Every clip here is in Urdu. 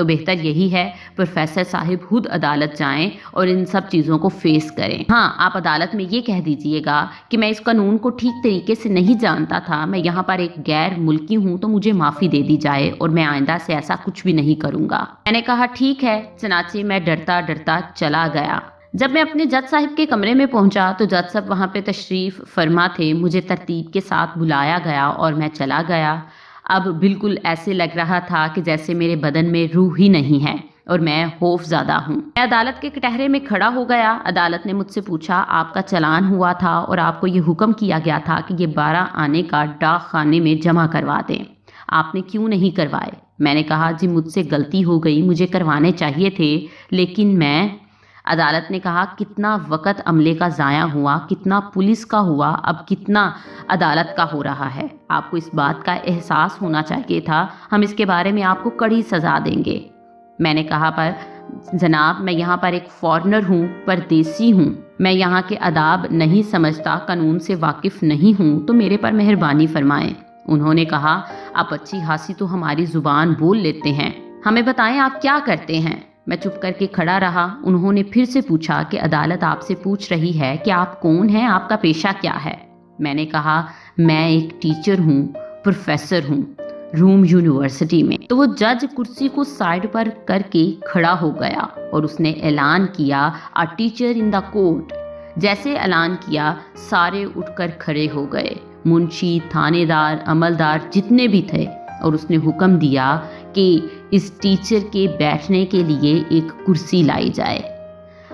تو بہتر یہی ہے پروفیسر صاحب خود عدالت جائیں اور ان سب چیزوں کو فیس کریں۔ ہاں، آپ عدالت میں یہ کہہ دیجئے گا کہ میں اس قانون کو ٹھیک طریقے سے نہیں جانتا تھا، میں یہاں پر ایک غیر ملکی ہوں، تو مجھے معافی دے دی جائے اور میں آئندہ سے ایسا کچھ بھی نہیں کروں گا۔ میں نے کہا ٹھیک ہے، چنانچہ میں ڈرتا ڈرتا چلا گیا۔ جب میں اپنے جج صاحب کے کمرے میں پہنچا تو جج صاحب وہاں پہ تشریف فرما تھے، مجھے ترتیب کے ساتھ بلایا گیا اور میں چلا گیا۔ اب بالکل ایسے لگ رہا تھا کہ جیسے میرے بدن میں روح ہی نہیں ہے اور میں خوف زدہ ہوں۔ میں عدالت کے کٹہرے میں کھڑا ہو گیا۔ عدالت نے مجھ سے پوچھا آپ کا چلان ہوا تھا اور آپ کو یہ حکم کیا گیا تھا کہ یہ 12 آنے کا ڈاک خانے میں جمع کروا دیں، آپ نے کیوں نہیں کروائے؟ میں نے کہا جی مجھ سے غلطی ہو گئی، مجھے کروانے چاہیے تھے لیکن میں۔ عدالت نے کہا کتنا وقت عملے کا ضائع ہوا، کتنا پولیس کا ہوا، اب کتنا عدالت کا ہو رہا ہے۔ آپ کو اس بات کا احساس ہونا چاہیے تھا، ہم اس کے بارے میں آپ کو کڑی سزا دیں گے۔ میں نے کہا پر جناب میں یہاں پر ایک فارنر ہوں، پردیسی ہوں، میں یہاں کے آداب نہیں سمجھتا، قانون سے واقف نہیں ہوں، تو میرے پر مہربانی فرمائیں۔ انہوں نے کہا آپ اچھی خاصی تو ہماری زبان بول لیتے ہیں، ہمیں بتائیں آپ کیا کرتے ہیں؟ میں چپ کر کے کھڑا رہا۔ انہوں نے پھر سے پوچھا کہ عدالت آپ سے پوچھ رہی ہے کہ آپ کون ہیں، آپ کا پیشہ کیا ہے؟ میں نے کہا میں ایک ٹیچر ہوں، پروفیسر ہوں روم یونیورسٹی میں۔ تو وہ جج کرسی کو سائیڈ پر کر کے کھڑا ہو گیا اور اس نے اعلان کیا "A teacher in the court"۔ جیسے اعلان کیا سارے اٹھ کر کھڑے ہو گئے، منشی، تھانے دار، عملدار جتنے بھی تھے، اور اس نے حکم دیا کہ اس ٹیچر کے بیٹھنے کے لیے ایک کرسی لائی جائے۔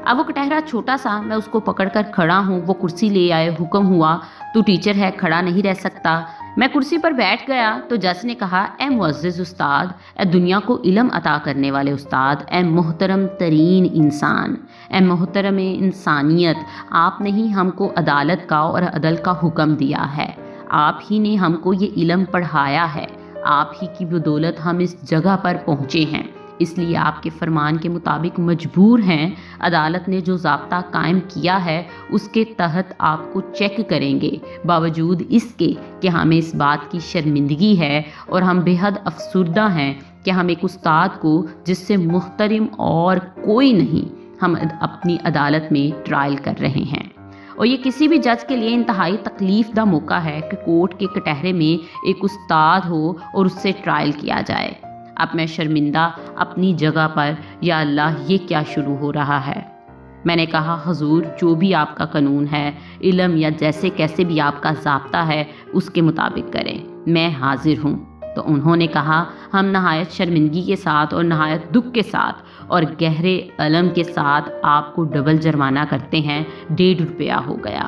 اب وہ کٹہرا چھوٹا سا، میں اس کو پکڑ کر کھڑا ہوں، وہ کرسی لے آئے، حکم ہوا تو ٹیچر ہے کھڑا نہیں رہ سکتا۔ میں کرسی پر بیٹھ گیا تو جج نے کہا اے معزز استاد، اے دنیا کو علم عطا کرنے والے استاد، اے محترم ترین انسان، اے محترم انسانیت، آپ نے ہی ہم کو عدالت کا اور عدل کا حکم دیا ہے، آپ ہی نے ہم کو یہ علم پڑھایا ہے، آپ ہی کی بدولت ہم اس جگہ پر پہنچے ہیں، اس لیے آپ کے فرمان کے مطابق مجبور ہیں، عدالت نے جو ضابطہ قائم کیا ہے اس کے تحت آپ کو چیک کریں گے، باوجود اس کے کہ ہمیں اس بات کی شرمندگی ہے اور ہم بے حد افسردہ ہیں کہ ہم ایک استاد کو جس سے محترم اور کوئی نہیں، ہم اپنی عدالت میں ٹرائل کر رہے ہیں۔ اور یہ کسی بھی جج کے لیے انتہائی تکلیف دہ موقع ہے کہ کورٹ کے کٹہرے میں ایک استاد ہو اور اس سے ٹرائل کیا جائے۔ اب میں شرمندہ اپنی جگہ پر، یا اللہ یہ کیا شروع ہو رہا ہے۔ میں نے کہا حضور جو بھی آپ کا قانون ہے، علم یا جیسے کیسے بھی آپ کا ضابطہ ہے اس کے مطابق کریں، میں حاضر ہوں۔ تو انہوں نے کہا ہم نہایت شرمندگی کے ساتھ اور نہایت دکھ کے ساتھ اور گہرے الم کے ساتھ آپ کو ڈبل جرمانہ کرتے ہیں، 1.5 روپیہ ہو گیا۔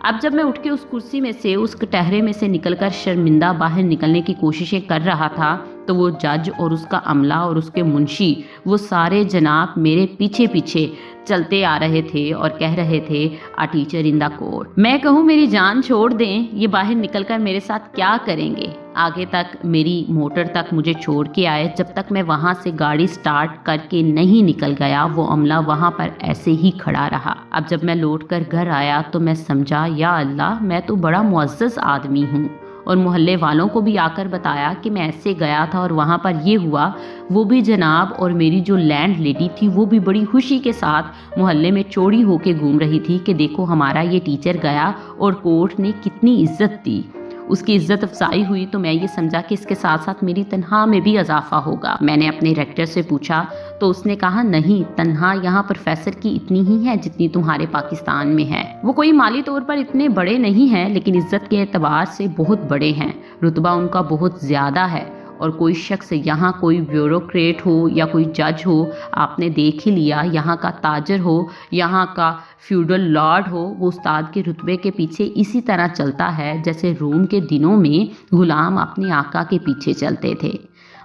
اب جب میں اٹھ کے اس کرسی میں سے، اس کٹہرے میں سے نکل کر شرمندہ باہر نکلنے کی کوششیں کر رہا تھا تو وہ جج اور اس کا عملہ اور اس کے منشی وہ سارے جناب میرے پیچھے پیچھے چلتے آ رہے تھے اور کہہ رہے تھے "A teacher in the court"۔ میں کہوں میری جان چھوڑ دیں، یہ باہر نکل کر میرے ساتھ کیا کریں گے؟ آگے تک میری موٹر تک مجھے چھوڑ کے آئے، جب تک میں وہاں سے گاڑی سٹارٹ کر کے نہیں نکل گیا وہ عملہ وہاں پر ایسے ہی کھڑا رہا۔ اب جب میں لوٹ کر گھر آیا تو میں سمجھا یا اللہ میں تو بڑا معزز آدمی ہوں، اور محلے والوں کو بھی آ کر بتایا کہ میں ایسے گیا تھا اور وہاں پر یہ ہوا۔ وہ بھی جناب اور میری جو لینڈ لیڈی تھی وہ بھی بڑی خوشی کے ساتھ محلے میں چوڑی ہو کے گھوم رہی تھی کہ دیکھو ہمارا یہ ٹیچر گیا اور کورٹ نے کتنی عزت دی، اس کی عزت افزائی ہوئی۔ تو میں یہ سمجھا کہ اس کے ساتھ ساتھ میری تنخواہ میں بھی اضافہ ہوگا۔ میں نے اپنے ریکٹر سے پوچھا تو اس نے کہا نہیں، تنخواہ یہاں پروفیسر کی اتنی ہی ہے جتنی تمہارے پاکستان میں ہے، وہ کوئی مالی طور پر اتنے بڑے نہیں ہیں لیکن عزت کے اعتبار سے بہت بڑے ہیں، رتبہ ان کا بہت زیادہ ہے، اور کوئی شخص یہاں کوئی بیوروکریٹ ہو یا کوئی جج ہو، آپ نے دیکھ ہی لیا، یہاں کا تاجر ہو، یہاں کا فیوڈل لارڈ ہو، وہ استاد کے رتبے کے پیچھے اسی طرح چلتا ہے جیسے روم کے دنوں میں غلام اپنے آقا کے پیچھے چلتے تھے۔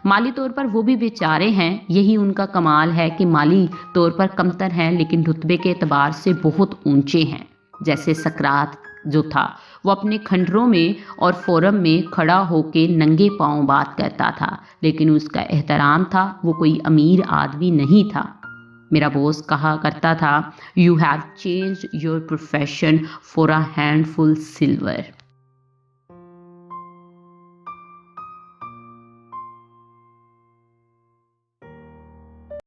مالی طور پر وہ بھی بیچارے ہیں، یہی ان کا کمال ہے کہ مالی طور پر کمتر ہیں لیکن رتبے کے اعتبار سے بہت اونچے ہیں۔ جیسے سقراط جو تھا وہ اپنے کھنڈروں میں اور فورم میں کھڑا ہو کے ننگے پاؤں بات کرتا تھا، لیکن اس کا احترام تھا، وہ کوئی امیر آدمی نہیں تھا۔ میرا باس کہا کرتا تھا "You have changed your profession for a handful silver"۔